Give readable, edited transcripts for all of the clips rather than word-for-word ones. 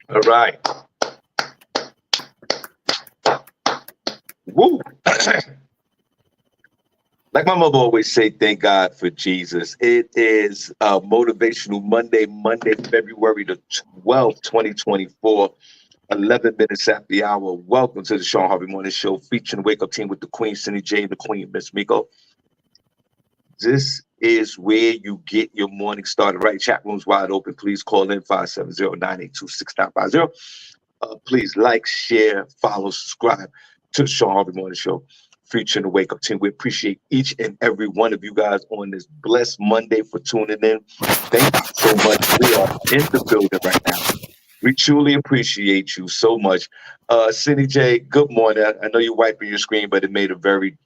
All right. Woo. Like my mother always say, thank God for Jesus. It is Motivational Monday, February the 12th, 2024, 11 minutes after the hour. Welcome to the Shawn Harvey Morning Show, featuring the Wake Up Team with the Queen, SennyJ, and the Queen, Miss Miko. This is where you get your morning started, right? Chat room's wide open. Please call in 570-982-6950. Please like, share, follow, subscribe to the Shawn Harvey Morning Show, featuring the Wake Up Team. We appreciate each and every one of you guys on this blessed Monday for tuning in. Thank you so much. We are in the building right now. We truly appreciate you so much. SennyJ, good morning. I know you're wiping your screen, but it made a very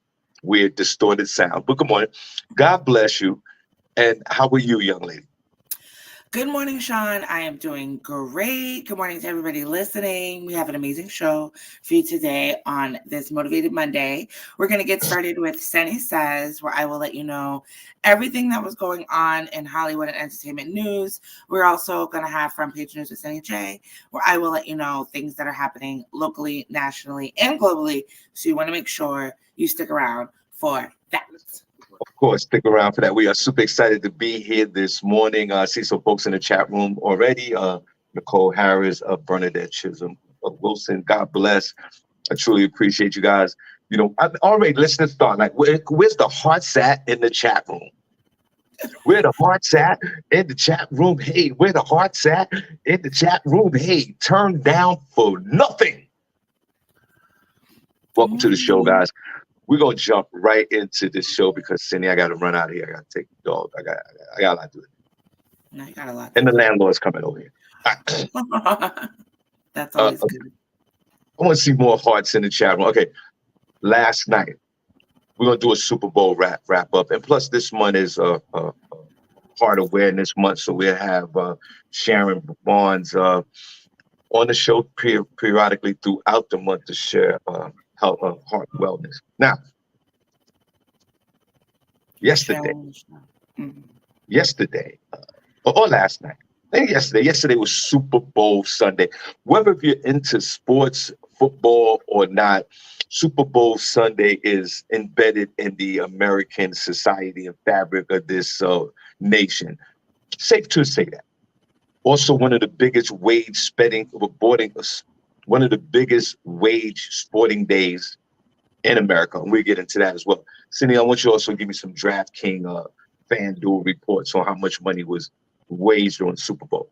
weird, distorted sound. But good morning. God bless you. And how are you, young lady? Good morning, Shawn. I am doing great. Good morning to everybody listening. We have an amazing show for you today on this Motivated Monday. We're going to get started with Senny Says, where I will let you know everything that was going on in Hollywood and entertainment news. We're also going to have Front Page News with SennyJ, where I will let you know things that are happening locally, nationally, and globally. So you want to make sure you stick around for that. Of course, stick around for that. We are super excited to be here this morning. I see some folks in the chat room already. Nicole Harris, Bernadette Chisholm, Wilson. God bless. I truly appreciate you guys. You know, already let's just start. Like, where's the hearts at in the chat room? Where the hearts at in the chat room? Hey, where the hearts at in the chat room? Hey, turn down for nothing. Welcome to the show, guys. We're gonna jump right into this show because Cindy, I gotta run out of here. I gotta take the dog. I got a lot to do. No, you got a lot. And the landlord's coming over here. That's always good. I want to see more hearts in the chat room. Okay, last night we're gonna do a Super Bowl wrap up, and plus this month is Heart Awareness Month, so we'll have Sharon Barnes on the show periodically throughout the month to share health, heart wellness. Now, yesterday, or last night, I think yesterday was Super Bowl Sunday. Whether if you're into sports, football or not, Super Bowl Sunday is embedded in the American society and fabric of this nation. Safe to say that. Also, one of the biggest one of the biggest wage sporting days in America. And we'll get into that as well. Cindy, I want you to also give me some DraftKings FanDuel reports on how much money was waged on the Super Bowl.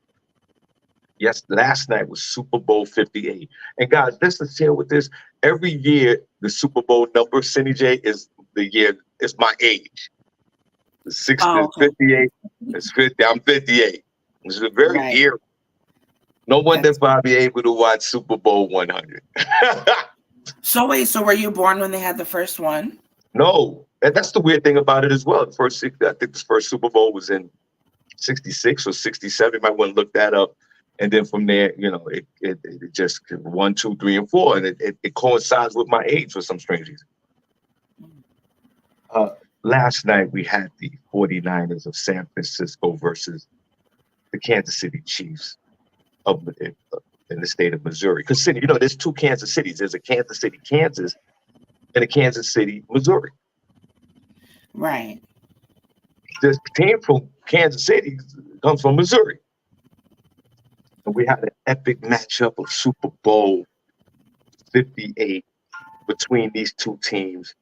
Yes, last night was Super Bowl 58. And guys, let's share with this. Every year, the Super Bowl number, Cindy J, is my age. 58. It's 50. I'm 58. It's a very eerie. No wonder if I'll be able to watch Super Bowl 100. So were you born when they had the first one? No. And that's the weird thing about it as well. I think the first Super Bowl was in 66 or 67. You might want to look that up. And then from there, you know, it just 1, 2, 3, and 4. And it coincides with my age for some strange reason. Last night, we had the 49ers of San Francisco versus the Kansas City Chiefs in the state of Missouri. Because, you know, there's two Kansas Cities. There's a Kansas City, Kansas, and a Kansas City, Missouri. Right. The team from Kansas City comes from Missouri. And we had an epic matchup of Super Bowl 58 between these two teams.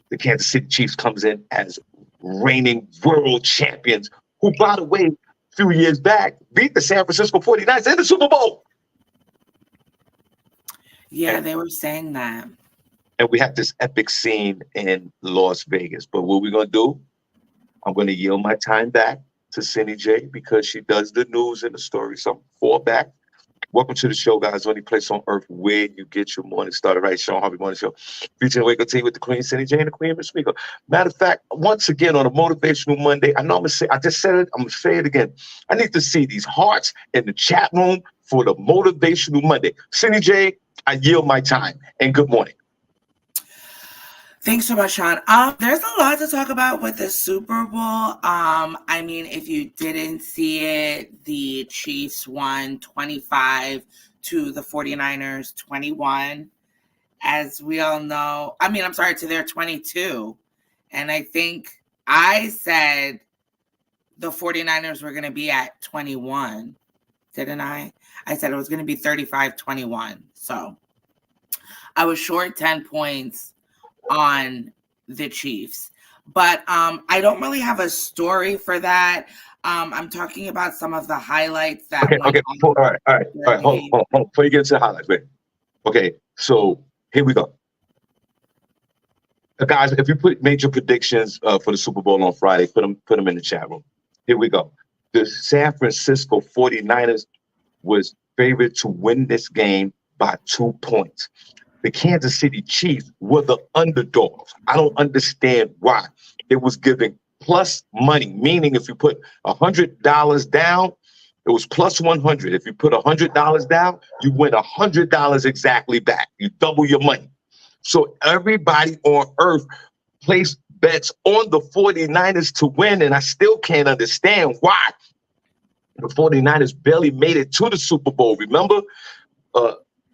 The Kansas City Chiefs comes in as reigning world champions, who, by the way, a few years back, beat the San Francisco 49ers in the Super Bowl. Yeah, they were saying that. And we had this epic scene in Las Vegas. But what we're going to do, I'm going to yield my time back to SennyJ because she does the news and the story. So I'm fall back. Welcome to the show, guys. Only place on earth where you get your morning started, right? Shawn Harvey Morning Show. Featuring the Wake Up Team with the Queen, SennyJ, and the Queen, Miss Miko. Matter of fact, once again on a Motivational Monday, I know I just said it, I'm going to say it again. I need to see these hearts in the chat room for the Motivational Monday. SennyJ, I yield my time, and good morning. Thanks so much, Sean. There's a lot to talk about with the Super Bowl. I mean, if you didn't see it, the Chiefs won 25 to the 49ers 21. As we all know, I'm sorry, to their 22. And I think I said the 49ers were going to be at 21, didn't I? I said it was going to be 35-21. So I was short 10 points on the Chiefs. But I don't really have a story for that. I'm talking about some of the highlights that went on. All right. Hold on. Before you get into the highlights, wait. Okay, so here we go. Guys, if you put major predictions for the Super Bowl on Friday, put them in the chat room. Here we go. The San Francisco 49ers was favored to win this game by 2 points. The Kansas City Chiefs were the underdogs. I don't understand why. It was giving plus money, meaning if you put $100 down, it was plus 100. If you put $100 down, you win $100 exactly back. You double your money. So everybody on earth placed bets on the 49ers to win, and I still can't understand why. The 49ers barely made it to the Super Bowl. Remember,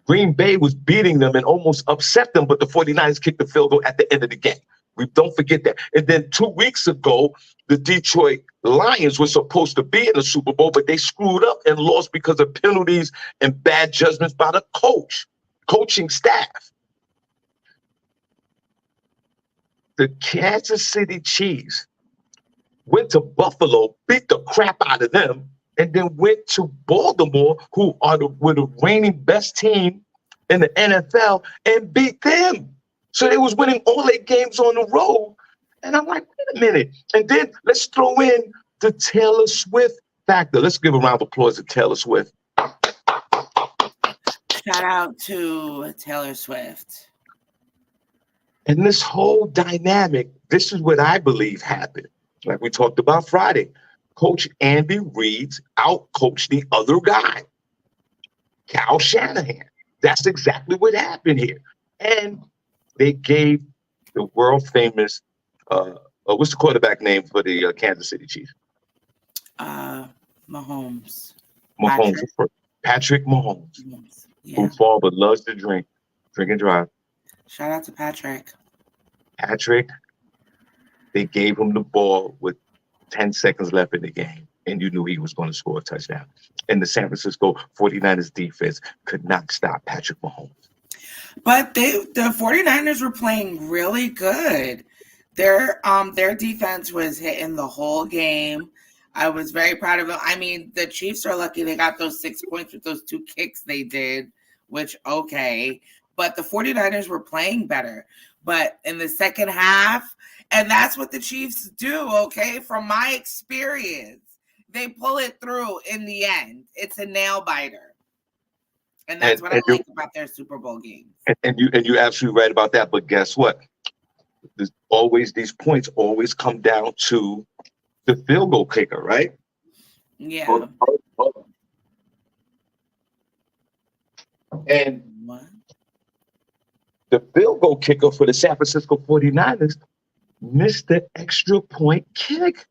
Green Bay was beating them and almost upset them, but the 49ers kicked the field goal at the end of the game. We don't forget that. And then 2 weeks ago, the Detroit Lions were supposed to be in the Super Bowl, but they screwed up and lost because of penalties and bad judgments by the coaching staff. The Kansas City Chiefs went to Buffalo, beat the crap out of them, and then went to Baltimore, who were the reigning best team in the NFL, and beat them. So they was winning all their games on the road. And I'm like, wait a minute. And then let's throw in the Taylor Swift factor. Let's give a round of applause to Taylor Swift. Shout out to Taylor Swift. And this whole dynamic, this is what I believe happened. Like we talked about Friday. Coach Andy Reid's out-coached the other guy, Kyle Shanahan. That's exactly what happened here. And they gave the world-famous, what's the quarterback name for the Kansas City Chiefs? Mahomes. Patrick Mahomes. Yeah. Who father loves to drink and drive. Shout out to Patrick. They gave him the ball with 10 seconds left in the game, and you knew he was going to score a touchdown. And the San Francisco 49ers defense could not stop Patrick Mahomes. But the 49ers were playing really good. Their defense was hitting the whole game. I was very proud of them. I mean, the Chiefs are lucky they got those 6 points with those 2 kicks they did, which, okay. But the 49ers were playing better. But in the second half, and that's what the Chiefs do, okay? From my experience, they pull it through in the end. It's a nail biter. And that's what I like about their Super Bowl games. And you're absolutely right about that. But guess what? These points always come down to the field goal kicker, right? Yeah. And the field goal kicker for the San Francisco 49ers missed the extra point kick.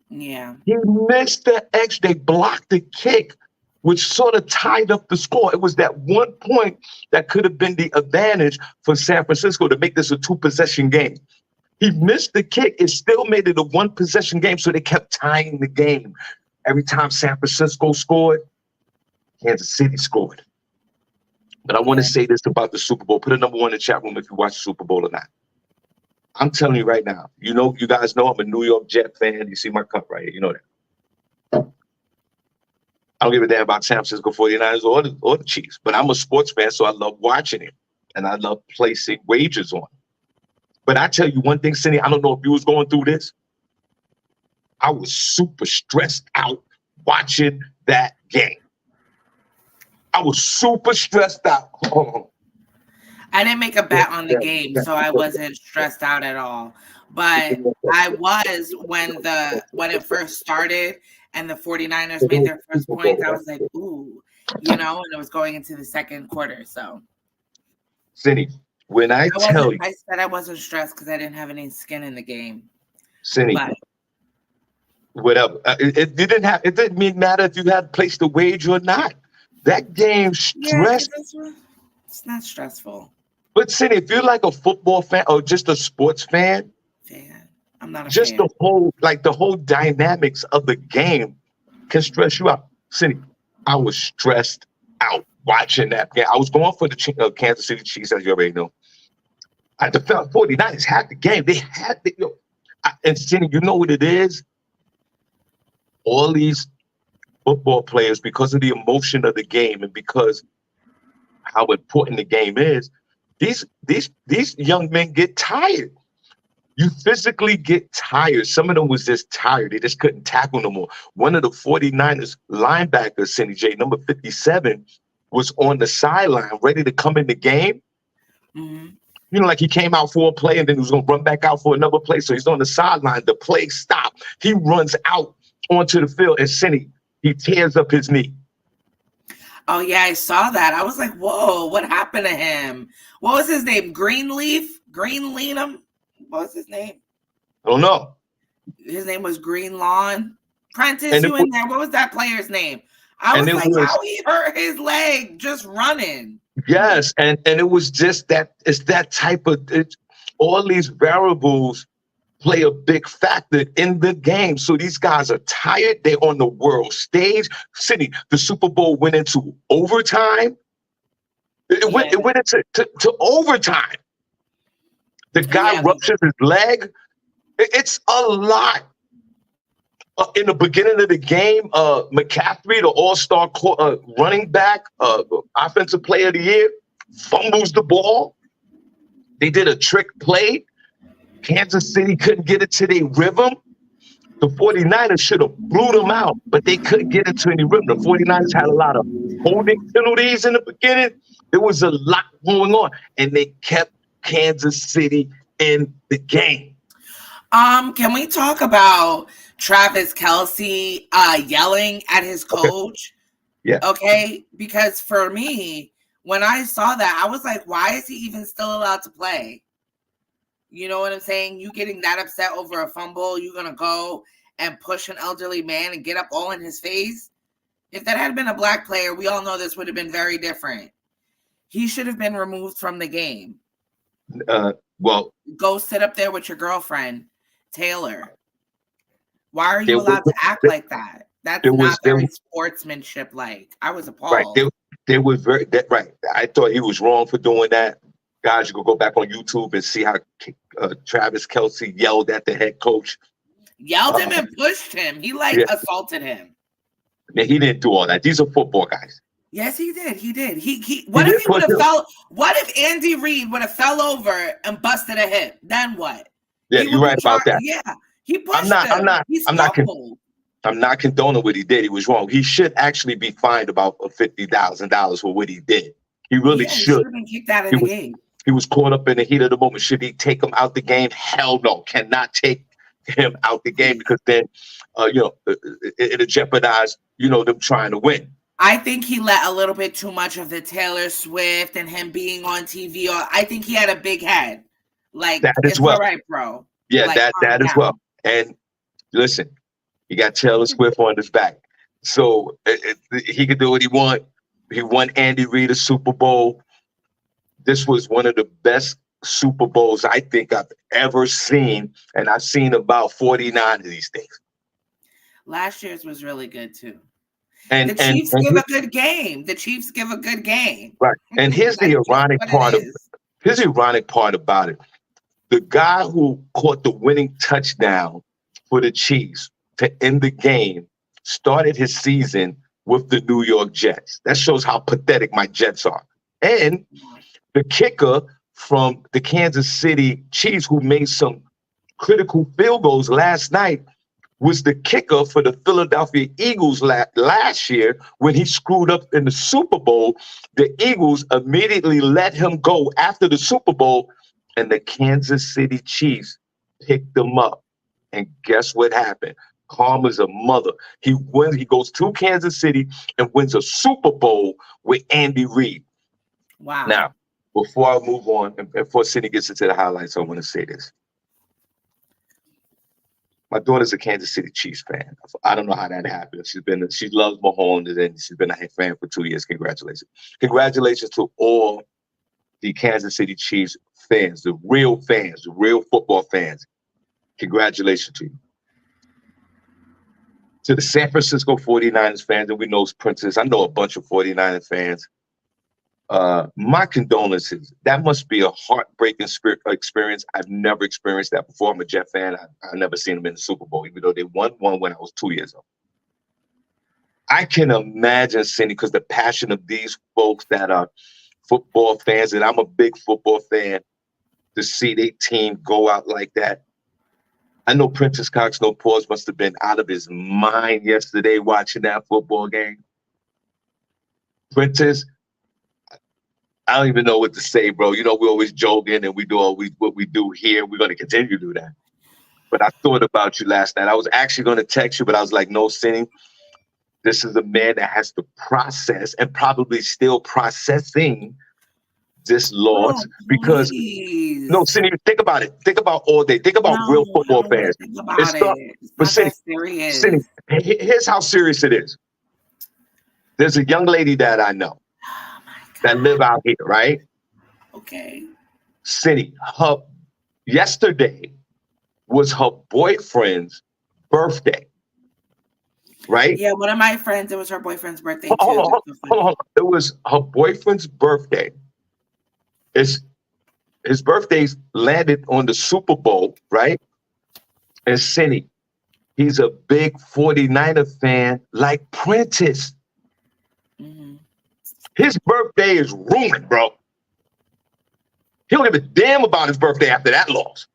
Yeah. He missed the extra. They blocked the kick, which sort of tied up the score. It was that 1 point that could have been the advantage for San Francisco to make this a 2-possession game. He missed the kick. It still made it a 1-possession game, so they kept tying the game. Every time San Francisco scored, Kansas City scored. But I want to say this about the Super Bowl. Put a number 1 in the chat room if you watch the Super Bowl or not. I'm telling you right now, you guys know I'm a New York Jet fan. You see my cup right here. You know that. I don't give a damn about San Francisco 49ers or the Chiefs, but I'm a sports fan, so I love watching it, and I love placing wagers on it. But I tell you one thing, Cindy, I don't know if you was going through this. I was super stressed out watching that game. I was super stressed out. I didn't make a bet on the game, so I wasn't stressed out at all. But I was when it first started and the 49ers made their first points. I was like, ooh, and it was going into the second quarter. So, Cindy, when I tell you, I said I wasn't stressed because I didn't have any skin in the game. Cindy, But whatever. It didn't have. It didn't mean matter if you had placed the wager or not. That game yeah, stressed. it's not stressful. But Cindy, if you're like a football fan or just a sports fan, I'm not a just fan. the whole dynamics of the game can stress you out. Cindy, I was stressed out watching that game. I was going for the Kansas City Chiefs, as you already know. The 49ers had the game. They had the and Cindy, you know what it is? All these football players, because of the emotion of the game and because how important the game is, these young men get tired. You physically get tired. Some of them was just tired. They just couldn't tackle no more. One of the 49ers linebackers, SennyJ, number 57, was on the sideline ready to come in the game. Mm-hmm. You know, like he came out for a play and then he was going to run back out for another play. So he's on the sideline. The play stopped. He runs out onto the field and Cindy, he tears up his knee. Oh, yeah, I saw that. I was like, whoa, what happened to him? What was his name? Greenleaf? Greenleaf? What was his name? I don't know. His name was Green Lawn. Prentice, you in there? What was that player's name? I was like, how he hurt his leg just running. Yes, and it was just that. It's that type of all these variables play a big factor in the game. So these guys are tired. They're on the world stage. Cindy, the Super Bowl went into overtime. It went into overtime. The guy ruptures his leg. It's a lot. In the beginning of the game, McCaffrey, the all-star running back, offensive player of the year, fumbles the ball. They did a trick play. Kansas City couldn't get it to their rhythm. The 49ers should have blew them out, but they couldn't get into any rhythm. The 49ers had a lot of holding penalties in the beginning. There was a lot going on, and they kept Kansas City in the game. Can we talk about Travis Kelce yelling at his coach? Yeah. Okay. Because for me, when I saw that, I was like, why is he even still allowed to play? You know what I'm saying? You getting that upset over a fumble, you're going to go and push an elderly man and get up all in his face? If that had been a black player, we all know this would have been very different. He should have been removed from the game. Well, go sit up there with your girlfriend, Taylor. Why are you allowed to act like that? That's not very sportsmanship-like. I was appalled. Right. They was very right. I thought he was wrong for doing that. Guys, you can go back on YouTube and see how Travis Kelce yelled at the head coach. Yelled him and pushed him. He assaulted him. Man, he didn't do all that. These are football guys. Yes, he did. He did. What if he would have fell? What if Andy Reid would have fell over and busted a hip? Then what? Yeah, you're right about that. Yeah, he pushed him. I'm not condoning what he did. He was wrong. He should actually be fined about $50,000 for what he did. He really should. He should have been kicked out of the game. He was caught up in the heat of the moment. Should he take him out the game? Hell no. Cannot take him out the game because then, it'll jeopardize, them trying to win. I think he let a little bit too much of the Taylor Swift and him being on TV. I think he had a big head. Like, that as well. All right, bro. Yeah, like, that as well. And listen, he got Taylor Swift on his back. So he could do what he want. He won Andy Reid a Super Bowl. This was one of the best Super Bowls I think I've ever seen. And I've seen about 49 of these things. Last year's was really good, too. And the Chiefs give a good game. The Chiefs give a good game. Right. And here's the ironic part about it. The guy who caught the winning touchdown for the Chiefs to end the game started his season with the New York Jets. That shows how pathetic my Jets are. And the kicker from the Kansas City Chiefs, who made some critical field goals last night, was the kicker for the Philadelphia Eagles last year when he screwed up in the Super Bowl. The Eagles immediately let him go after the Super Bowl, and the Kansas City Chiefs picked him up. And guess what happened? Calm as a mother. He goes to Kansas City and wins a Super Bowl with Andy Reid. Wow. Now, Before I move on, and before Cindy gets into the highlights, I want to say this. My daughter's a Kansas City Chiefs fan. I don't know how that happened. She loves Mahomes, and she's been a fan for 2 years. Congratulations. Congratulations to all the Kansas City Chiefs fans, the real football fans. Congratulations to you. To the San Francisco 49ers fans, and we know Princess, I know a bunch of 49ers fans. My condolences. That must be a heartbreaking experience. I've never experienced that before. I'm a Jet fan. I've never seen them in the Super Bowl, even though they won one when I was 2 years old. I can imagine, Cindy, because the passion of these folks that are football fans, and I'm a big football fan, to see their team go out like that. I know Princess Cox No Pause must have been out of his mind yesterday watching that football game. Princess, I don't even know what to say, bro. You know, we're always joking and we do what we do here. We're going to continue to do that. But I thought about you last night. I was actually going to text you, but I was like, no, Cindy, this is a man that has to process and probably still processing this loss because, no, Cindy, think about it. Think about all day. Think about real football fans. But Cindy, here's how serious it is. There's a young lady that I know that live out here, right? Okay. Cindy, yesterday was her boyfriend's birthday, right? Yeah, one of my friends, it was her boyfriend's birthday too. Hold on. It was her boyfriend's birthday. His birthday's landed on the Super Bowl, right? And Cindy, he's a big 49er fan like Prentice. Mm-hmm. His birthday is ruined, bro. He don't give a damn about his birthday after that loss.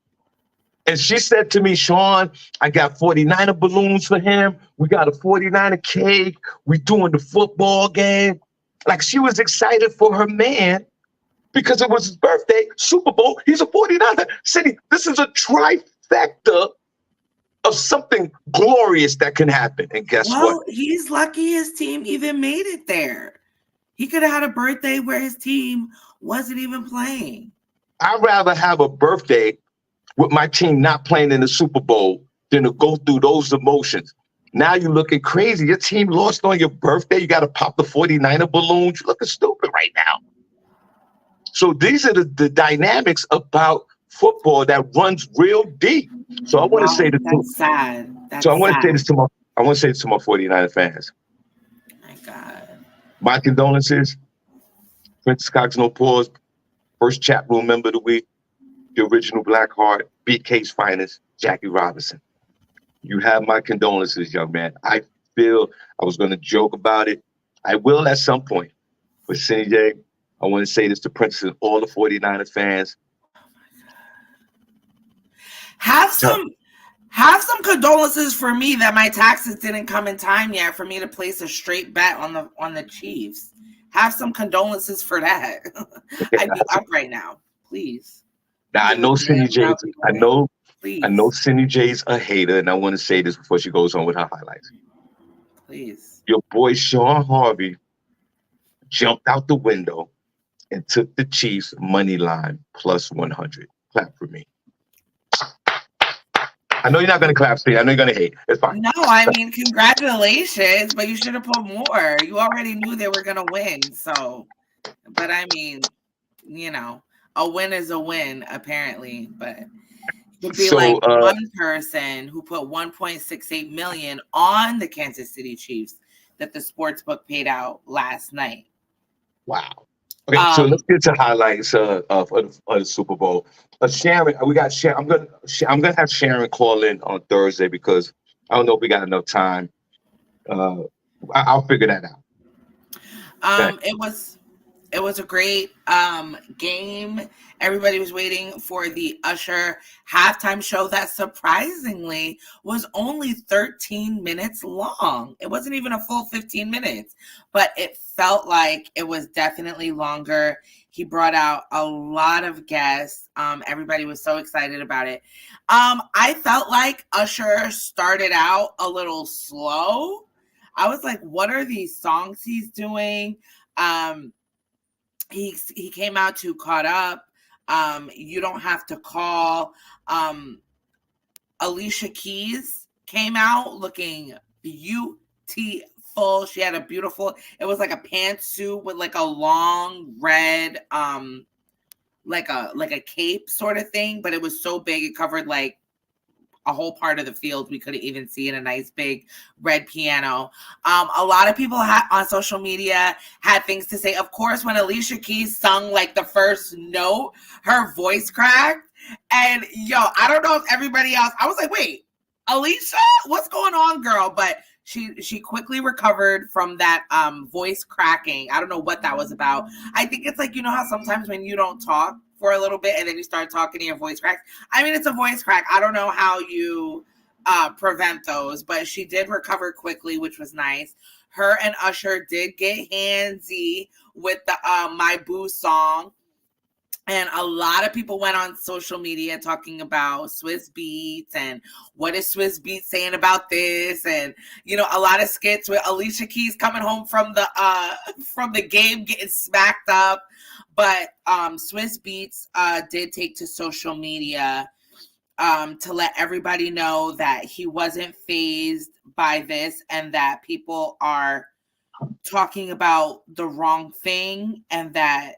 And she said to me, Shawn, I got 49er balloons for him. We got a 49er cake. We doing the football game. Like, she was excited for her man because it was his birthday, Super Bowl. He's a 49er. Cindy, this is a trifecta of something glorious that can happen. And guess what? He's lucky his team even made it there. He could have had a birthday where his team wasn't even playing. I'd rather have a birthday with my team not playing in the Super Bowl than to go through those emotions. Now you're looking crazy. Your team lost on your birthday. You got to pop the 49er balloons. You're looking stupid right now. So these are the dynamics about football that runs real deep. So I want to say this. That's sad. I want to say this to my 49er fans. My God. My condolences. Princess Cox No Pause, first chat room member of the week, the original Black Heart, BK's finest, Jackie Robinson. You have my condolences, young man. I feel I was going to joke about it. I will at some point. But SennyJ, I want to say this to Princess and all the 49er fans. Have some condolences for me that my taxes didn't come in time yet for me to place a straight bet on the Chiefs. Have some condolences for that. I'd be up right now, please. Now I know SennyJ. I know SennyJ's a hater, and I want to say this before she goes on with her highlights. Please. Your boy Shawn Harvey jumped out the window and took the Chiefs money line plus 100. Clap for me. I know you're not going to clap, Steve. I know you're going to hate. It's fine. No, I mean, congratulations, but you should have put more. You already knew they were going to win. So, but I mean, you know, a win is a win, apparently. But it'd be like one person who put $1.68 million on the Kansas City Chiefs that the sportsbook paid out last night. Wow. Okay, so let's get to highlights of the Super Bowl. Sharon, we got Sharon. I'm gonna have Sharon call in on Thursday because I don't know if we got enough time. I'll figure that out. Okay. It was a great game. Everybody was waiting for the Usher halftime show that surprisingly was only 13 minutes long. It wasn't even a full 15 minutes, but it felt like it was definitely longer. He brought out a lot of guests. Everybody was so excited about it. I felt like Usher started out a little slow. I was like, what are these songs he's doing? he came out to Caught Up. You Don't Have to Call. Alicia Keys came out looking beautiful. She had a beautiful, it was like a pantsuit with like a long red like a cape sort of thing, but it was so big it covered like a whole part of the field we couldn't even see, in a nice big red piano. A lot of people on social media had things to say. Of course, when Alicia Keys sung like the first note, her voice cracked. And I don't know if everybody else, I was like, wait, Alicia, what's going on, girl? But she quickly recovered from that voice cracking. I don't know what that was about. I think it's like, how sometimes when you don't talk for a little bit and then you start talking and your voice cracks. I mean, it's a voice crack. I don't know how you prevent those, but she did recover quickly, which was nice. Her and Usher did get handsy with the My Boo song. And a lot of people went on social media talking about Swiss Beats and what is Swiss Beats saying about this, and a lot of skits with Alicia Keys coming home from the game getting smacked up. But Swiss Beats did take to social media to let everybody know that he wasn't fazed by this and that people are talking about the wrong thing, and that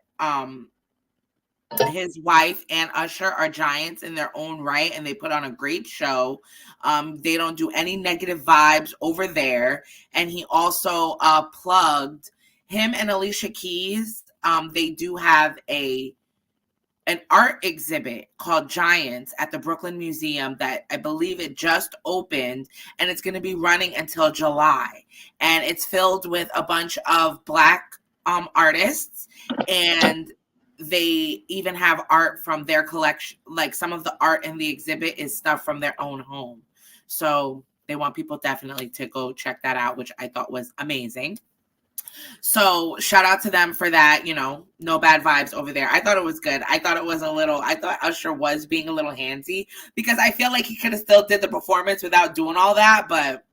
his wife and Usher are giants in their own right, and they put on a great show. They don't do any negative vibes over there. And he also plugged him and Alicia Keys. They do have an art exhibit called Giants at the Brooklyn Museum that I believe it just opened, and it's going to be running until July. And it's filled with a bunch of Black artists, and they even have art from their collection. Like some of the art in the exhibit is stuff from their own home. So they want people definitely to go check that out, which I thought was amazing. So shout out to them for that. No bad vibes over there. I thought it was good. I thought Usher was being a little handsy, because I feel like he could have still did the performance without doing all that. But,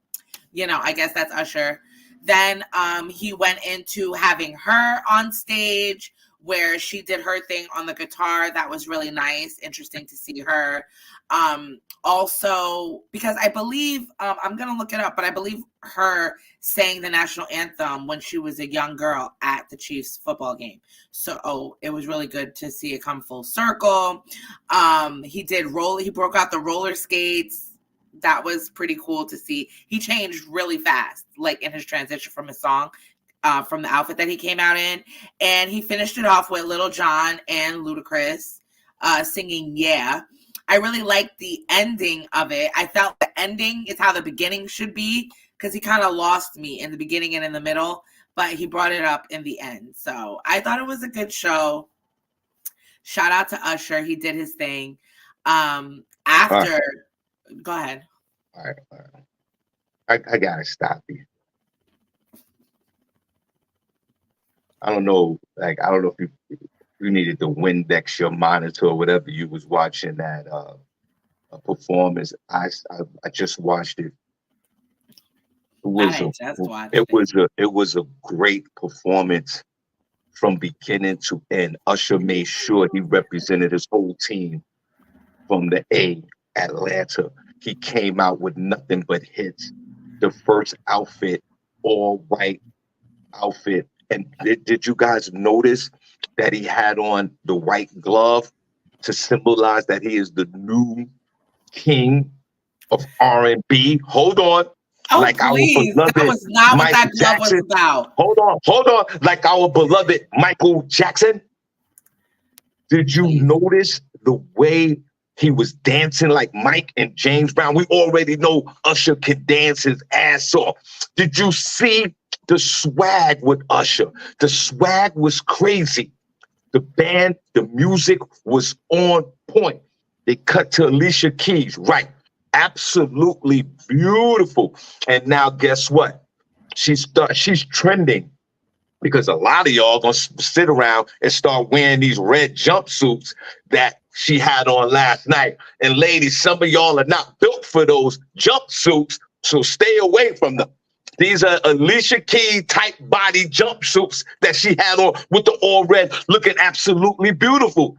I guess that's Usher. Then he went into having her on stage, where she did her thing on the guitar. That was really nice. Interesting to see her. Also, because I believe, I'm going to look it up, but I believe her sang the national anthem when she was a young girl at the Chiefs football game. So it was really good to see it come full circle. He broke out the roller skates. That was pretty cool to see. He changed really fast, like in his transition from his song. From the outfit that he came out in. And he finished it off with Lil Jon and Ludacris singing Yeah. I really liked the ending of it. I felt the ending is how the beginning should be, because he kind of lost me in the beginning and in the middle, but he brought it up in the end. So I thought it was a good show. Shout out to Usher. He did his thing. Go ahead. All right. I gotta stop you. I don't know if you needed to Windex your monitor or whatever you was watching that performance. I just watched it. It was a great performance from beginning to end. Usher made sure he represented his whole team from the A, Atlanta. He came out with nothing but hits. The first outfit, all white outfit. And did you guys notice that he had on the white glove to symbolize that he is the new king of R&B? Hold on. Oh, like please. That was not what that glove was about. Hold on. Like our beloved Michael Jackson. Did you notice the way he was dancing like Mike and James Brown? We already know Usher could dance his ass off. Did you see the swag with Usher? The swag was crazy. The band, the music was on point. They cut to Alicia Keys, right? Absolutely beautiful. And now guess what? She's trending, because a lot of y'all gonna sit around and start wearing these red jumpsuits that she had on last night. And ladies, some of y'all are not built for those jumpsuits, so stay away from them. These are Alicia Keys type body jumpsuits that she had on with the all red, looking absolutely beautiful.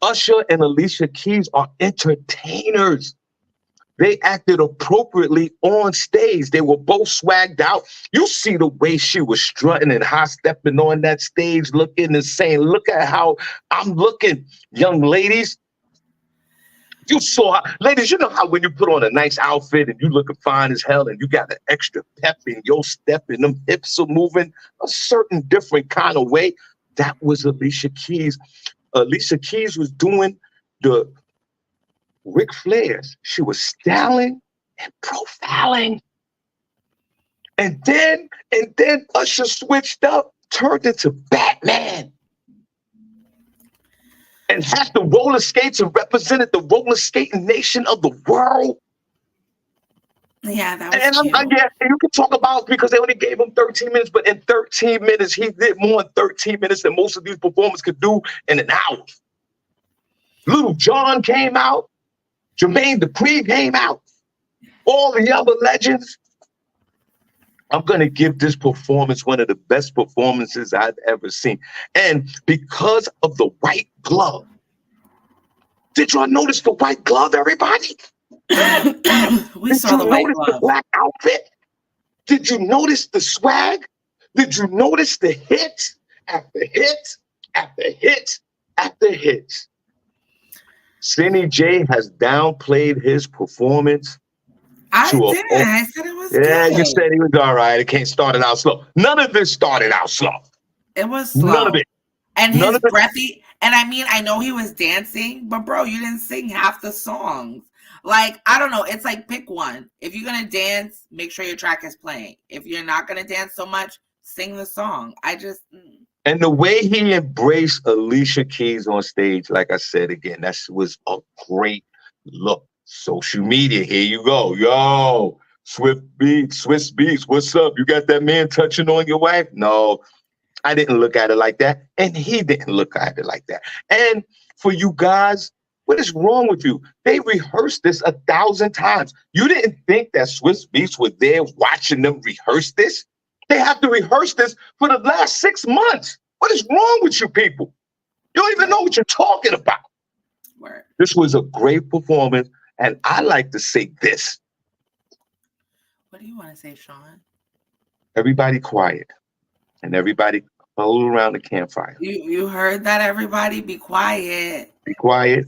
Usher and Alicia Keys are entertainers. They acted appropriately on stage. They were both swagged out. You see the way she was strutting and high stepping on that stage, looking and saying, look at how I'm looking, young ladies. You saw how, ladies, you know how when you put on a nice outfit and you looking fine as hell and you got an extra pep in your step and them hips are moving a certain different kind of way. That was Alicia Keys. Alicia Keys was doing the Ric Flair's. She was styling and profiling. And then Usher switched up, turned into Batman. And had the roller skates and represented the roller skating nation of the world. Yeah, that was cute. Yeah, you can talk about because they only gave him 13 minutes, but in 13 minutes, he did more in 13 minutes than most of these performers could do in an hour. Little John came out. Jermaine Dupri came out. All the other legends. I'm going to give this performance one of the best performances I've ever seen. And because of the white glove. Did y'all notice the white glove, everybody? We saw the white glove. The black outfit? Did you notice the swag? Did you notice the hits after hits after hits after hits? SennyJ has downplayed his performance. I didn't. I said it was good. Yeah, you said he was all right. It can't start it out slow. None of this started out slow. It was slow. None of it. And his breathy. And I mean, I know he was dancing, but bro, you didn't sing half the songs. Like, I don't know. It's like pick one. If you're going to dance, make sure your track is playing. If you're not going to dance so much, sing the song. And the way he embraced Alicia Keys on stage, like I said again, that was a great look. Social media, here you go. Yo, Swiss Beats, what's up? You got that man touching on your wife? No, I didn't look at it like that. And he didn't look at it like that. And for you guys, what is wrong with you? They rehearsed this 1,000 times. You didn't think that Swiss Beats were there watching them rehearse this? They have to rehearse this for the last 6 months. What is wrong with you people? You don't even know what you're talking about. Word. This was a great performance. And I like to say this. What do you want to say, Shawn? Everybody quiet. And everybody huddle around the campfire. You heard that, everybody? Be quiet. Be quiet.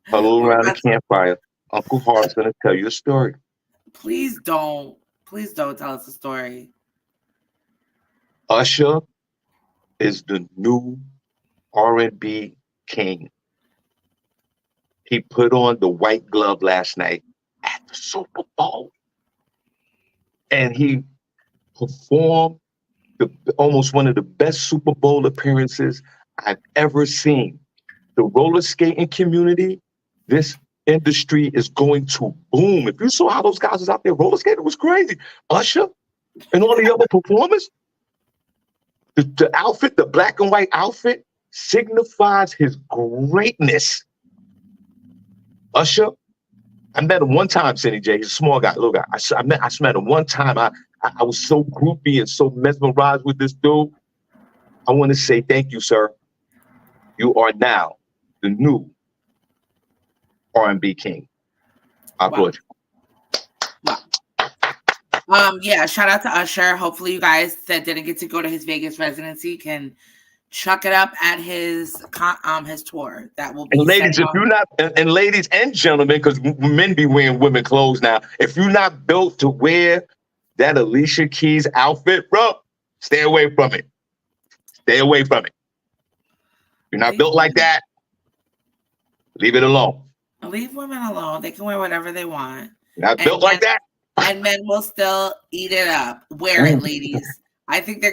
Huddle around the campfire. Uncle Harvey's going to tell you a story. Please don't. Please don't tell us a story. Usher is the new R&B king. He put on the white glove last night at the Super Bowl. And he performed almost one of the best Super Bowl appearances I've ever seen. The roller skating community, this industry is going to boom. If you saw how those guys was out there roller skating, it was crazy. Usher and all the other performers, the outfit, the black and white outfit, signifies his greatness. Usher, I met him one time, SennyJ. He's a small guy, little guy. I met him one time. I was so groupie and so mesmerized with this dude. I want to say thank you, sir. You are now the new R&B king. I applaud you. Wow. Yeah, shout out to Usher. Hopefully you guys that didn't get to go to his Vegas residency can chuck it up at his tour. That will be. And ladies, if you're not, and ladies and gentlemen, because men be wearing women clothes now. If you're not built to wear that Alicia Keys outfit, bro, stay away from it. Stay away from it. You're not built like that. Leave it alone. Leave women alone. They can wear whatever they want. You're not built like that. And men will still eat it up. Wear it, ladies. I think they're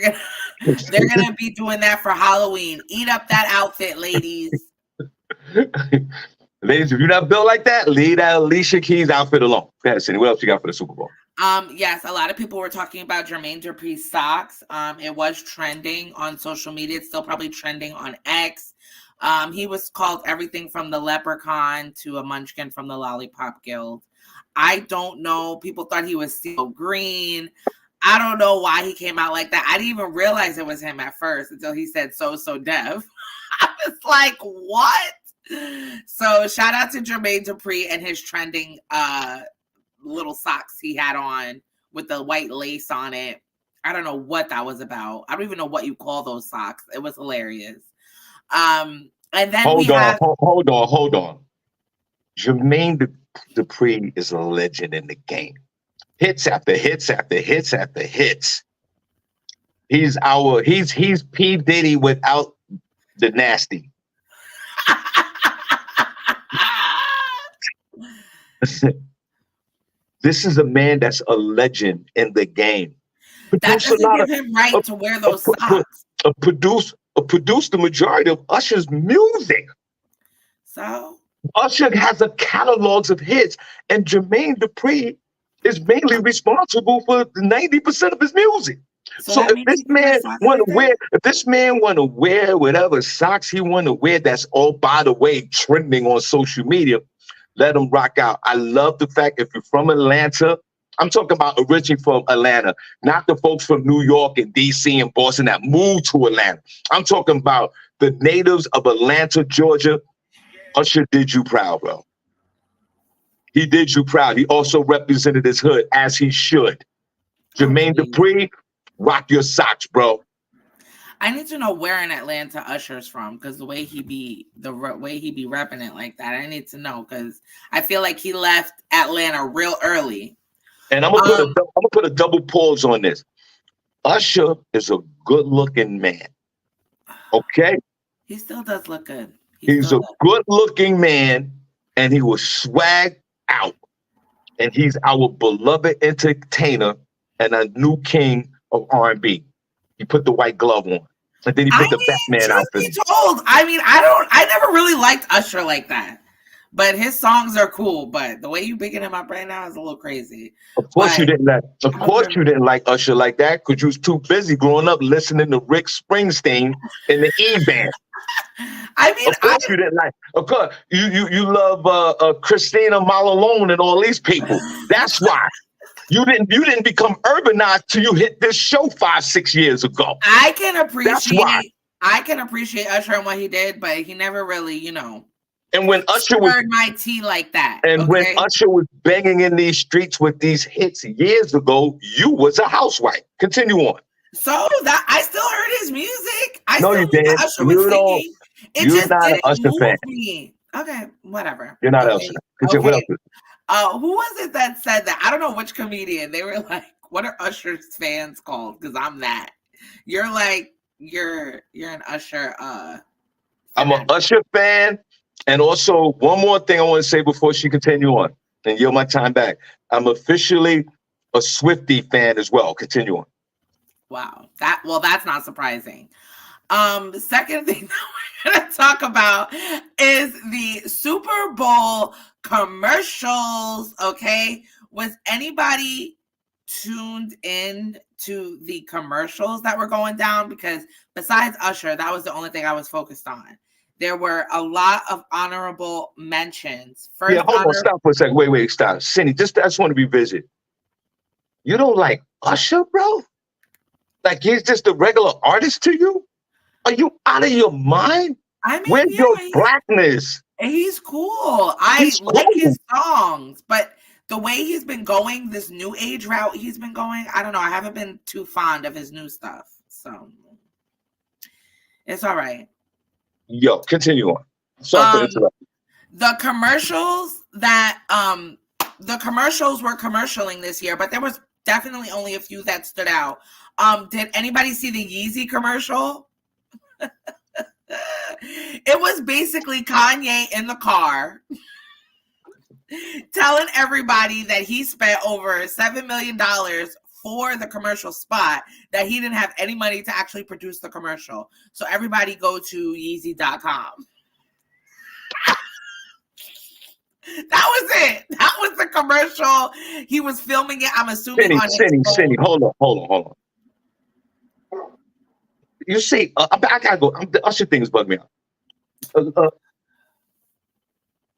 gonna be doing that for Halloween. Eat up that outfit, ladies. Ladies, if you're not built like that, leave that Alicia Keys outfit alone. Go ahead, Cindy. What else you got for the Super Bowl? Yes, a lot of people were talking about Jermaine Dupri's socks. It was trending on social media. It's still probably trending on X. He was called everything from the leprechaun to a munchkin from the Lollipop Guild. I don't know. People thought he was steel green. I don't know why he came out like that. I didn't even realize it was him at first until he said so deaf. I was like, what? So shout out to Jermaine Dupri and his trending little socks he had on with the white lace on it. I don't know what that was about. I don't even know what you call those socks. It was hilarious. And then hold on. Jermaine Dupri is a legend in the game. Hits after hits after hits after hits. He's P. Diddy without the nasty. This is a man that's a legend in the game. That doesn't give him right to wear those socks. Produced the majority of Usher's music. So Usher has a catalog of hits, and Jermaine Dupri is mainly responsible for 90% of his music. So if this man want to wear whatever socks he want to wear, that's all, by the way, trending on social media, let him rock out. I love the fact if you're from Atlanta, I'm talking about originally from Atlanta, not the folks from New York and DC and Boston that moved to Atlanta. I'm talking about the natives of Atlanta, Georgia. Usher did you proud, bro. He did you proud. He also represented his hood as he should. Jermaine Dupri, rock your socks, bro. I need to know where in Atlanta Usher's from, because the way he be repping it like that, I need to know, because I feel like he left Atlanta real early. And I'm gonna put a double pause on this. Usher is a good-looking man. Okay, he still does look good. He's a good-looking man, and he was swagged out, and he's our beloved entertainer and a new king of R&B. He put the white glove on, and then he put the Batman outfit. I never really liked Usher like that, but his songs are cool. But the way you picking him up right now is a little crazy. Of course you didn't like Usher like that, because you was too busy growing up listening to Rick Springsteen in the E-Band. Of course you didn't like. Of course you love Christina Malone and all these people. That's why. You didn't become urbanized till you hit this show 5-6 years ago. I can appreciate Usher and what he did, but he never really, And when Usher was my tea like that. And when Usher was banging in these streets with these hits years ago, you was a housewife. Continue on. So that I still heard his music. You didn't. You're not an Usher fan. Okay, whatever. You're not an Usher. What else? Who was it that said that? I don't know which comedian. They were like, "What are Usher's fans called?" Because I'm that. You're like, you're an Usher. I'm an Usher fan, and also one more thing I want to say before she continue on and yield my time back. I'm officially a Swiftie fan as well. Continue on. Wow. That's not surprising. The second thing that we're going to talk about is the Super Bowl commercials. Okay. Was anybody tuned in to the commercials that were going down? Because besides Usher, that was the only thing I was focused on. There were a lot of honorable mentions. Hold on, stop for a second. Wait, stop. Senny, I just want to revisit. You don't like Usher, bro? Like he's just a regular artist to you? Are you out of your mind? Where's your blackness? He's cool. I like his songs, but the way he's been going, this new age route he's been going, I don't know. I haven't been too fond of his new stuff. So it's all right. Yo, continue on. Sorry for interrupting. The commercials were commercialing this year, but there was definitely only a few that stood out. Did anybody see the Yeezy commercial? It was basically Kanye in the car telling everybody that he spent over $7 million for the commercial spot, that he didn't have any money to actually produce the commercial. So everybody go to Yeezy.com. That was it. That was the commercial. He was filming it, I'm assuming. Senny, hold on. You see, I gotta go. The Usher things bug me out.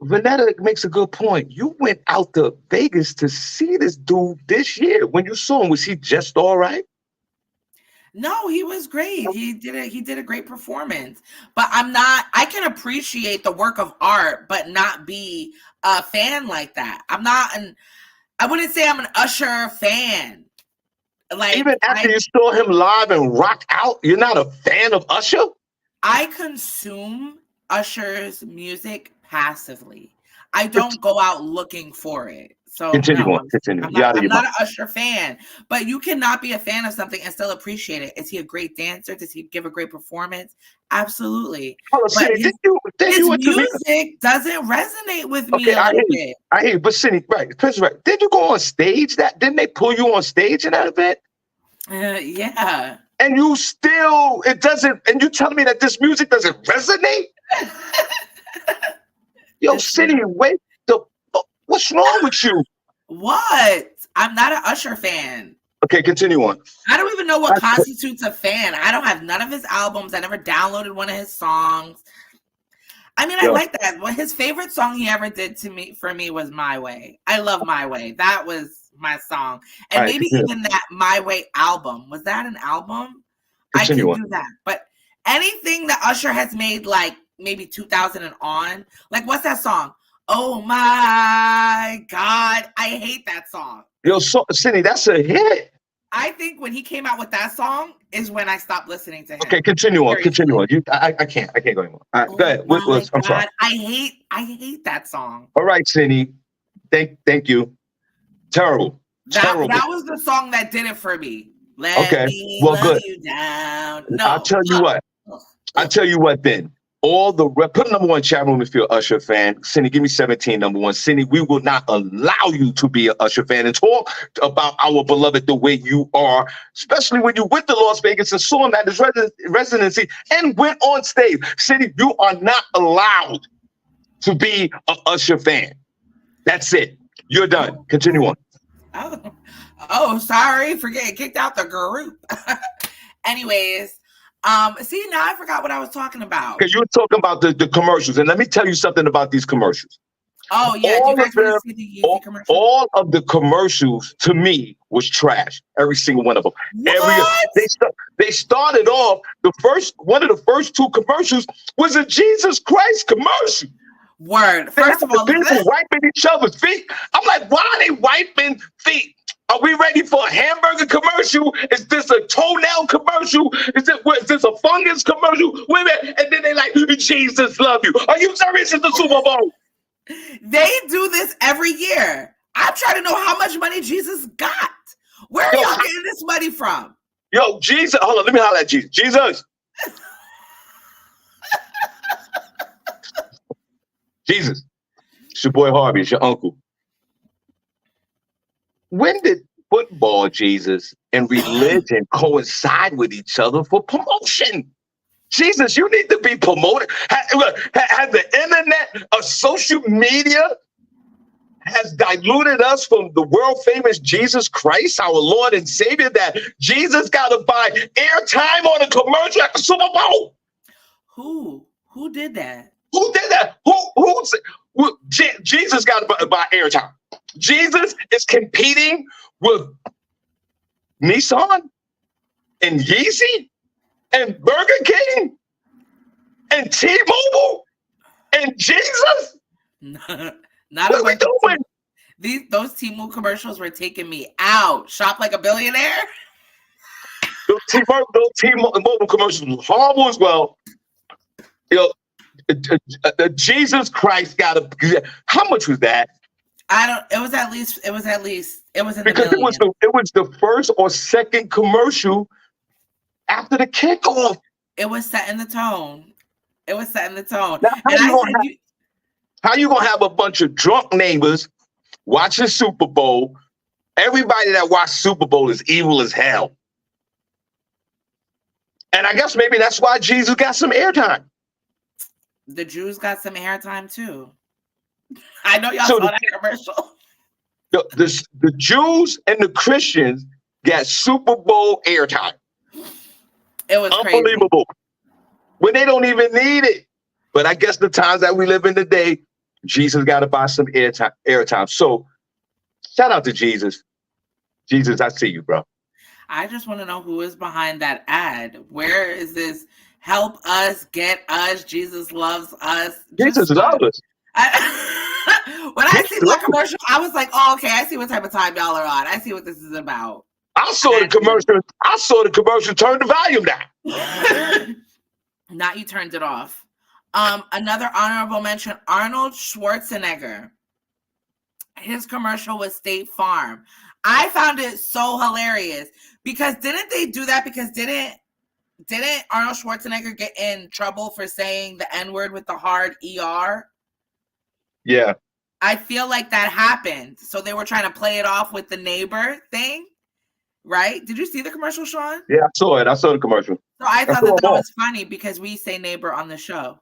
Vanetta makes a good point. You went out to Vegas to see this dude this year. When you saw him, was he just all right? No, he was great. He did a great performance. But I can appreciate the work of art, but not be a fan like that. I wouldn't say I'm an Usher fan. Like, even after you saw him live and rock out, you're not a fan of Usher? I consume Usher's music passively. I don't go out looking for it. So Continue no, on. Continue. I'm not an Usher fan, but you cannot be a fan of something and still appreciate it. Is he a great dancer? Does he give a great performance? Absolutely. Oh, But Cindy, his music doesn't resonate with me a little bit. I hear you, but Cindy, right, did you go on stage? Didn't they pull you on stage in that event? Yeah. And you still, it doesn't, and you telling me that this music doesn't resonate? Yo, Cindy, wait, what's wrong with you? What? I'm not an Usher fan. Okay, continue on. I don't even know what constitutes a fan. I don't have none of his albums. I never downloaded one of his songs. I mean, I like that. Well, his favorite song he ever did for me was My Way. I love My Way. That was my song. And maybe even that My Way album. Was that an album? Continue I can do that. But anything that Usher has made, like maybe 2000 and on, like what's that song? Oh my God. I hate that song. Yo, Cindy, that's a hit. I think when he came out with that song is when I stopped listening to him. Okay, continue on. Continue on. I can't go anymore. All right, go ahead. I'm sorry. I hate that song. All right, Cindy. Thank you. Terrible. Terrible. That was the song that did it for me. Let me good. You down. No, I'll tell you what. I'll tell you what then. Put a number one chat room if you're an Usher fan. Cindy, give me 17, number one. Cindy, we will not allow you to be an Usher fan and talk about our beloved the way you are, especially when you went to Las Vegas and saw him at his residency and went on stage. Cindy, you are not allowed to be an Usher fan. That's it. You're done. Continue on. Oh, sorry for getting kicked out the group. Anyways. See, now I forgot what I was talking about. Because you were talking about the commercials, and let me tell you something about these commercials. Oh yeah, do you guys want to see the Yeezy commercials? All of the commercials to me was trash. Every single one of them. What? They started off one of the first two commercials was a Jesus Christ commercial. Word. First of all, people wiping each other's feet. I'm like, why are they wiping feet? Are we ready for a hamburger commercial? Is this a toenail commercial? Is this a fungus commercial? Wait a minute. And then they like, Jesus love you. Are you serious? It's the Super Bowl. They do this every year. I'm trying to know how much money Jesus got. Where are y'all getting this money from? Yo, Jesus. Hold on. Let me holler at Jesus. Jesus. Jesus. It's your boy Harvey. It's your uncle. When did football, Jesus, and religion coincide with each other for promotion? Jesus, you need to be promoted. Has the internet or social media has diluted us from the world famous Jesus Christ, our Lord and Savior, that Jesus got to buy airtime on a commercial at the Super Bowl? Who did that? Who did that? Jesus got to buy airtime. Jesus is competing with Nissan and Yeezy and Burger King and T-Mobile and Jesus. Not what are we doing? Those T-Mobile commercials were taking me out. Shop like a billionaire. Those T-Mobile commercials were horrible as well. You know, Jesus Christ got a. How much was that? It was at least in because the million. it was the first or second commercial after the kickoff. It was setting the tone. Now, how you gonna have a bunch of drunk neighbors watching Super Bowl? Everybody that watched Super Bowl is evil as hell. And I guess maybe that's why Jesus got some airtime. The Jews got some airtime too. I know y'all saw that commercial. The Jews and the Christians got Super Bowl airtime. It was unbelievable. Crazy. When they don't even need it. But I guess the times that we live in today, Jesus got to buy some airtime. So shout out to Jesus. Jesus, I see you, bro. I just want to know who is behind that ad. Where is this? Help us, get us. Jesus loves us. Just Jesus stop. loves us. When I see Jesus that loves us. commercial, I was like, "Oh, okay. I see what type of time y'all are on. I see what this is about." I saw the commercial. I saw the commercial. Turn the volume down. Not you turned it off. Another honorable mention: Arnold Schwarzenegger. His commercial was State Farm. I found it so hilarious because didn't they do that? Because didn't Arnold Schwarzenegger get in trouble for saying the N-word with the hard ER? Yeah. I feel like that happened. So they were trying to play it off with the neighbor thing, right? Did you see the commercial, Shawn? Yeah, I saw it. I saw the commercial. So I thought that was funny because we say neighbor on the show.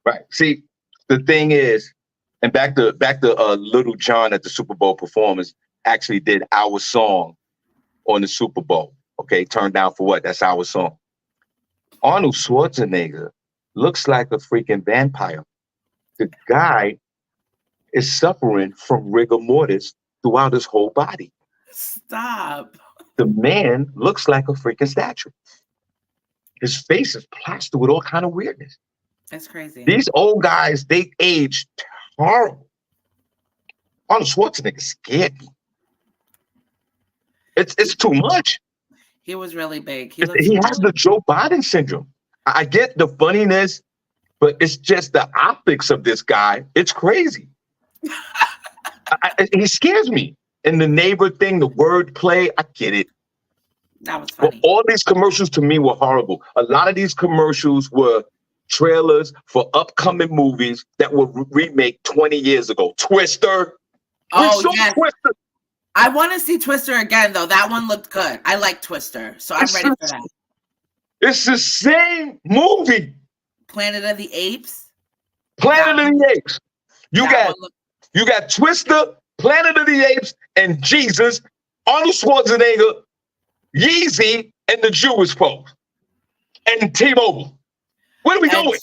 Right. See, the thing is, and back to Little John at the Super Bowl performance actually did our song on the Super Bowl. Okay, Turn Down for What? That's our song. Arnold Schwarzenegger looks like a freaking vampire. The guy is suffering from rigor mortis throughout his whole body. Stop. The man looks like a freaking statue. His face is plastered with all kind of weirdness. That's crazy. These old guys, they age horrible. Arnold Schwarzenegger scared me. It's too much. He was really big. He has the Joe Biden syndrome. I get the funniness, but it's just the optics of this guy. It's crazy. He scares me. And the neighbor thing, the wordplay, I get it. That was funny. But all these commercials to me were horrible. A lot of these commercials were trailers for upcoming movies that were remade 20 years ago. Twister. Oh, yes. Twister. I want to see Twister again, though. That one looked good. I like Twister, so I'm ready for that. It's the same movie. Planet of the Apes. Planet of the Apes. You got Twister, Planet of the Apes, and Jesus, Arnold Schwarzenegger, Yeezy, and the Jewish folks, and T-Mobile. What are we doing?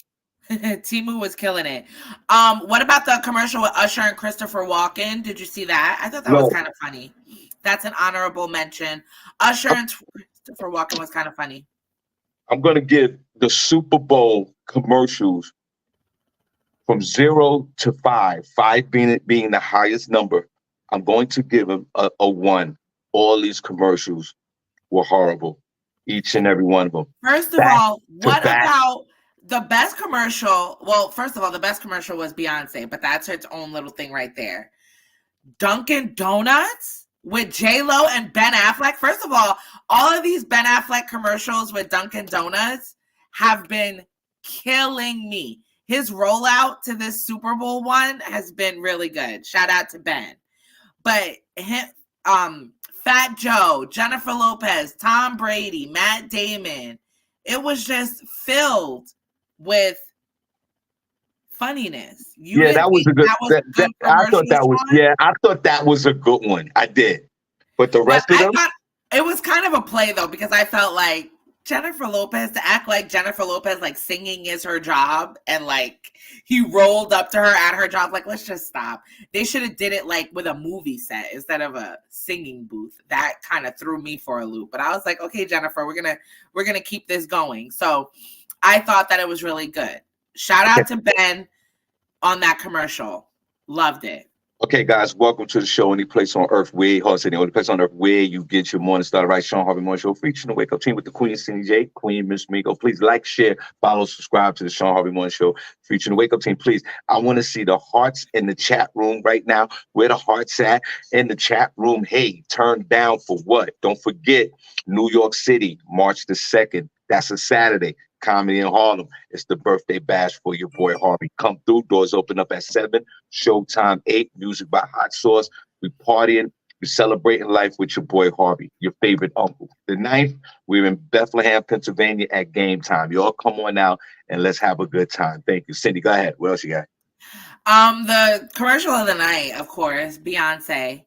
Timu was killing it. What about the commercial with Usher and Christopher Walken? Did you see that? I thought that was kind of funny. That's an honorable mention. Usher and Christopher Walken was kind of funny. I'm going to give the Super Bowl commercials from 0 to 5, 5 being the highest number. I'm going to give them a 1. All these commercials were horrible. Each and every one of them. First of all, what about the best commercial? Well, first of all, the best commercial was Beyonce, but that's its own little thing right there. Dunkin' Donuts with J-Lo and Ben Affleck. First of all of these Ben Affleck commercials with Dunkin' Donuts have been killing me. His rollout to this Super Bowl one has been really good. Shout out to Ben. But Fat Joe, Jennifer Lopez, Tom Brady, Matt Damon, it was just filled with funniness. That was a good. I thought that was a good one. I did, but the rest of them, it was kind of a play though, because I felt like Jennifer Lopez, to act like Jennifer Lopez, like singing is her job, and like he rolled up to her at her job, like, let's just stop. They should have did it like with a movie set instead of a singing booth. That kind of threw me for a loop. But I was like, okay, Jennifer, we're gonna keep this going. So I thought that it was really good. Shout out to Ben on that commercial. Loved it. Okay, guys, welcome to the show. Any place on earth where, the only place on earth where you get your morning started right. Shawn Harvey Morning Show, featuring the Wake Up Team with the Queen, SennyJ, Queen, Miss Miko. Please like, share, follow, subscribe to the Shawn Harvey Morning Show, featuring the Wake Up Team. Please, I want to see the hearts in the chat room right now. Where the hearts at in the chat room? Hey, turn down for what? Don't forget, New York City, March the 2nd. That's a Saturday. Comedy in Harlem. It's the birthday bash for your boy Harvey. Come through. Doors open up at 7. Showtime 8. Music by Hot Sauce. We partying. We celebrating life with your boy Harvey, your favorite uncle. The 9th, we're in Bethlehem, Pennsylvania at game time. You all come on out and let's have a good time. Thank you. Cindy, go ahead. What else you got? The commercial of the night, of course, Beyonce.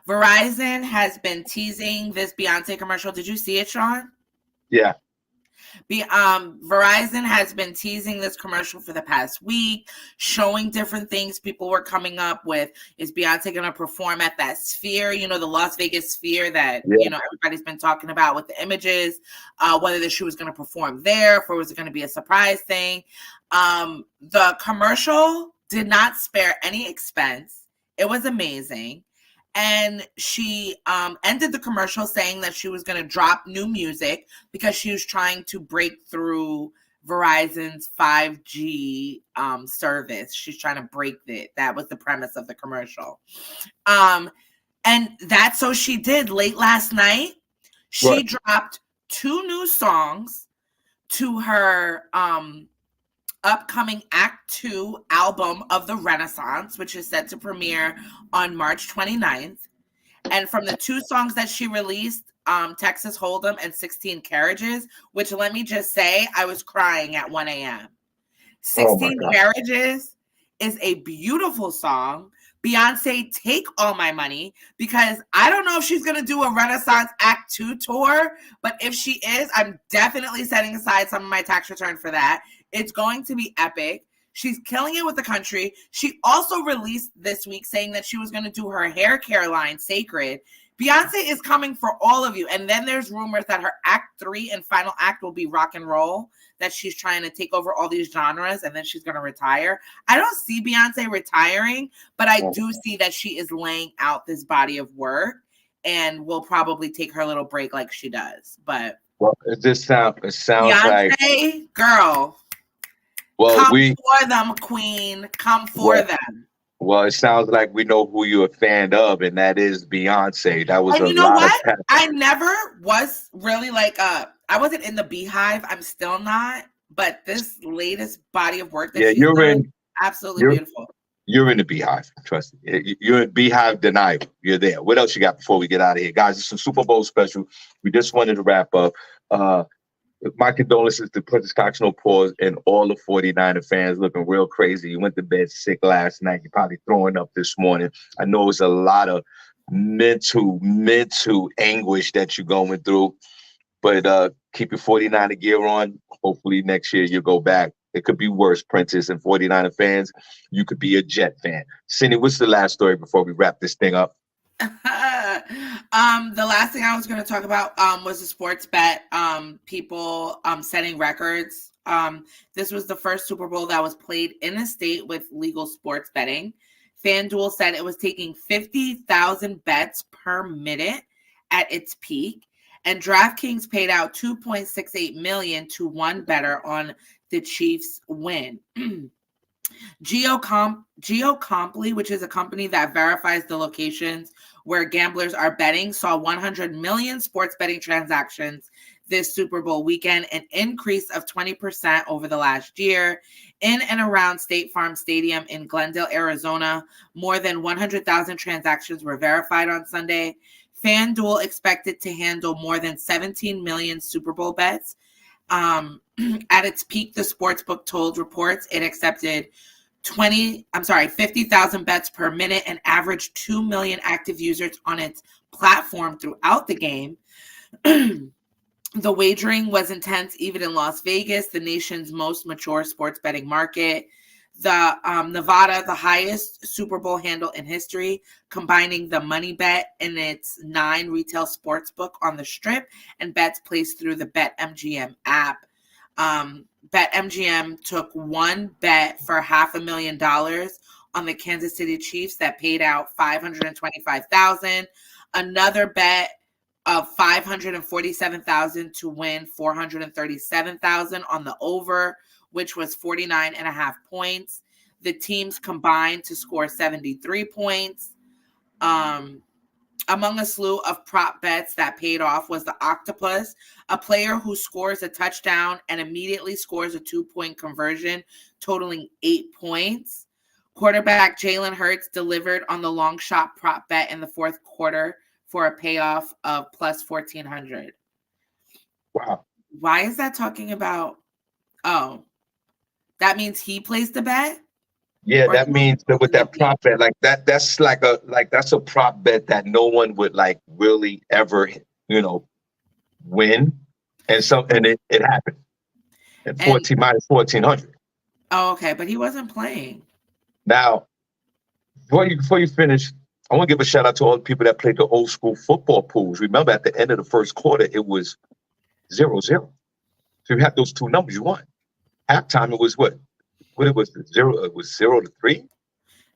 Verizon has been teasing this Beyonce commercial. Did you see it, Shawn? Yeah. Verizon has been teasing this commercial for the past week, showing different things people were coming up with. Is Beyonce going to perform at that Sphere, the Las Vegas Sphere that, everybody's been talking about with the images, whether she was going to perform there, or was it going to be a surprise thing? The commercial did not spare any expense. It was amazing. And she ended the commercial saying that she was going to drop new music because she was trying to break through Verizon's 5G service. She's trying to break it. That was the premise of the commercial. And that's so she did late last night. She dropped 2 new songs to her upcoming Act 2 album of the Renaissance, which is set to premiere on March 29th. And from the 2 songs that she released, Texas Hold'em and 16 Carriages, which let me just say, I was crying at 1 a.m. 16 Carriages is a beautiful song. Beyonce, take all my money, because I don't know if she's going to do a Renaissance Act 2 tour, but if she is, I'm definitely setting aside some of my tax return for that. It's going to be epic. She's killing it with the country. She also released this week saying that she was going to do her hair care line, Sacred. Beyonce is coming for all of you. And then there's rumors that her Act 3 and final act will be rock and roll, that she's trying to take over all these genres and then she's going to retire. I don't see Beyonce retiring, but I do see that she is laying out this body of work and will probably take her little break like she does. But it sounds Beyonce, like, girl. Well, come for them, queen. Come for them. Well, it sounds like we know who you're a fan of, and that is Beyonce. That was and I never was really like I wasn't in the Beehive. I'm still not. But this latest body of work that she's done, absolutely beautiful. You're in the Beehive. Trust me. You're in Beehive denial. You're there. What else you got before we get out of here? Guys, it's a Super Bowl special. We just wanted to wrap up. My condolences to Princess Cox No Pause and all the 49er fans looking real crazy. You went to bed sick last night. You're probably throwing up this morning. I know it's a lot of mental anguish that you're going through. But keep your 49er gear on. Hopefully next year you'll go back. It could be worse, Princess and 49er fans. You could be a Jet fan. Cindy, what's the last story before we wrap this thing up? The last thing I was going to talk about was a sports bet. People setting records. This was the first Super Bowl that was played in a state with legal sports betting. FanDuel said it was taking 50,000 bets per minute at its peak, and DraftKings paid out $2.68 million to one bettor on the Chiefs' win. GeoComply, which is a company that verifies the locations where gamblers are betting, saw 100 million sports betting transactions this Super Bowl weekend, an increase of 20% over the last year. In and around State Farm Stadium in Glendale, Arizona, more than 100,000 transactions were verified on Sunday. FanDuel expected to handle more than 17 million Super Bowl bets. At its peak, the sportsbook told reports it accepted 50,000 bets per minute and averaged 2 million active users on its platform throughout the game. The wagering was intense even in Las Vegas, the nation's most mature sports betting market. The Nevada, the highest Super Bowl handle in history, combining the money bet in its 9 retail sports book on the Strip and bets placed through the BetMGM app. BetMGM took one bet for $500,000 on the Kansas City Chiefs that paid out $525,000. Another bet of $547,000 to win $437,000 on the over, which was 49.5 points. The teams combined to score 73 points. Among a slew of prop bets that paid off was the Octopus, a player who scores a touchdown and immediately scores a 2-point conversion, totaling 8 points. Quarterback Jalen Hurts delivered on the long shot prop bet in the fourth quarter for a payoff of plus 1,400. Wow. Why is that talking about? Oh, that means he placed the bet? Yeah, that means that with that prop bet, that's a prop bet that no one would really ever, win. And it happened. And And 14 minus 1400. oh, okay, but he wasn't playing. Now, before you finish, I want to give a shout out to all the people that played the old school football pools. Remember, at the end of the first quarter, it was 0-0. So you had those two numbers you won. Halftime, it was what? What it was 0? It was 0-3.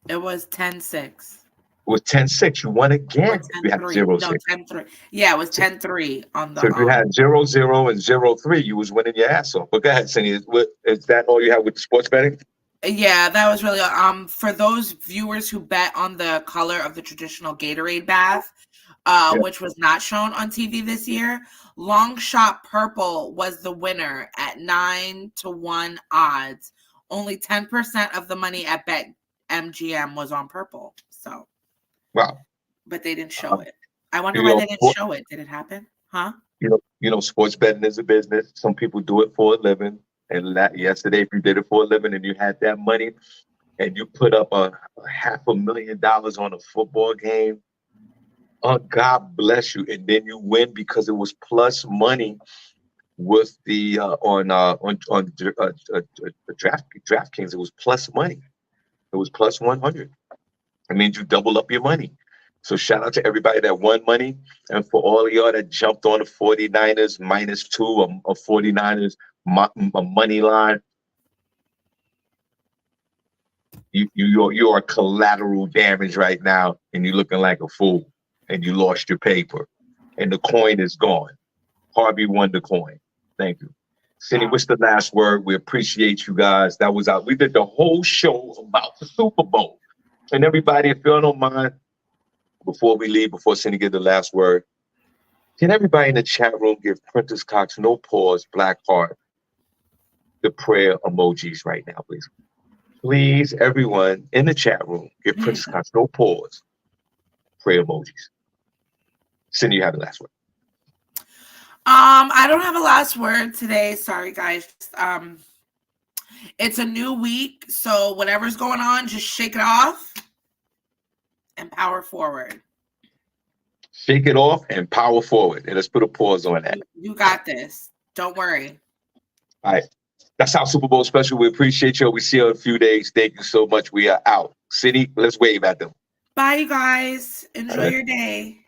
It was 10-6. It was 10-6. You won again. You had 0-6. No, 10-3. Yeah, it was 10-3 on the. So if you had 0-0 and 0-3, you was winning your ass off. But go ahead, Cindy. Is that all you have with the sports betting? Yeah, that was really for those viewers who bet on the color of the traditional Gatorade bath, which was not shown on TV this year. Long shot purple was the winner at 9-1 odds. Only 10% of the money at Bet MGM was on purple. So, wow. But they didn't show it. I wonder why they didn't show it. Did it happen? Huh? You know, sports betting is a business. Some people do it for a living. And yesterday, if you did it for a living and you had that money and you put up a $500,000 on a football game, oh, God bless you. And then you win because it was plus money with the on DraftKings. It was plus money. It was plus 100. It means you double up your money. So shout out to everybody that won money. And for all of y'all that jumped on the 49ers -2 or 49ers a money line, you are collateral damage right now, and you're looking like a fool, and you lost your paper, and the coin is gone. Harvey won the coin. Thank you. Cindy, what's the last word? We appreciate you guys. That was out. We did the whole show about the Super Bowl. And everybody, if you don't mind, before we leave, before Cindy gives the last word, can everybody in the chat room give Prentice Cox, no pause, black heart, the prayer emojis right now, please? Please, everyone in the chat room, give Prentice Cox, no pause, prayer emojis. Cindy, you have the last word. I don't have a last word today. Sorry, guys. It's a new week, so whatever's going on, just shake it off and power forward. Shake it off and power forward. And let's put a pause on that. You got this. Don't worry. All right. That's our Super Bowl special. We appreciate you. We see you in a few days. Thank you so much. We are out. City, let's wave at them. Bye, you guys. Enjoy your day.